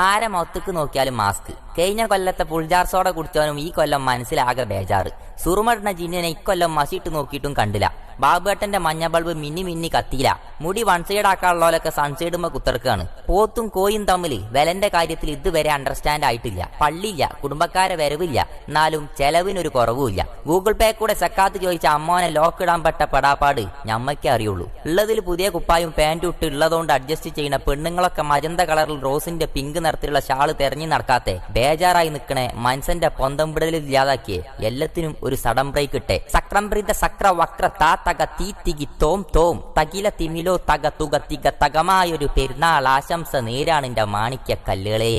ആരെ മൊത്തക്ക് നോക്കിയാലും മാസ്ക്. കഴിഞ്ഞ കൊല്ലത്തെ പുൾജാർ സോഡ കുടിച്ചവനും ഈ കൊല്ലം മനസ്സിലാകെ ബേജാറ്. സുറുമടണ ജിന്നിനെ ഇക്കൊല്ലം മസിട്ട് നോക്കിയിട്ടും കണ്ടില്ല. ബാബുവേട്ടന്റെ മഞ്ഞ ബൾബ് മിന്നി മിന്നി കത്തിയില്ല. മുടി വൺ സൈഡ് ആക്കാനുള്ളവരൊക്കെ സൺസൈഡുമ്പോ കുത്തിറക്കാണ്. പോത്തും കോയും തമ്മിൽ വിലന്റെ കാര്യത്തിൽ ഇതുവരെ അണ്ടർസ്റ്റാൻഡ് ആയിട്ടില്ല. പള്ളിയില്ല, കുടുംബക്കാരെ വരവില്ല, എന്നാലും ചെലവിനൊരു കുറവുമില്ല. ഗൂഗിൾ പേ കൂടെ സക്കാത്ത് ചോദിച്ച അമ്മോനെ ലോക്ക് ഇടാൻ പെട്ട പെടാപ്പാട് ഞമ്മക്കേ അറിയുള്ളൂ. ഉള്ളതിൽ പുതിയ കുപ്പായും പാൻറ്റും ഇട്ട് ഉള്ളതുകൊണ്ട് അഡ്ജസ്റ്റ് ചെയ്യുന്ന പെണ്ണുങ്ങളൊക്കെ മജന്ത കളറിൽ റോസിന്റെ പിങ്ക് നിറത്തിലുള്ള ഷാള് തെരഞ്ഞു നടക്കാത്തെ ബേജാറായി നിൽക്കണേ മനസ്സിന്റെ പൊന്തം വിടലിൽ ഇല്ലാതാക്കിയേ എല്ലാത്തിനും ഒരു സഡൻ ബ്രേക്ക് ഇട്ടെ. സക്രംപ്രീത സക്ര വക്ര താ തക തീ തികി തോം തോം തകില തിമിലോ തക തുക തിക തകമായൊരു പെരുന്നാൾ ആശംസ നേരാണ് എന്റെ മാണിക്യ കല്ലുകളെ.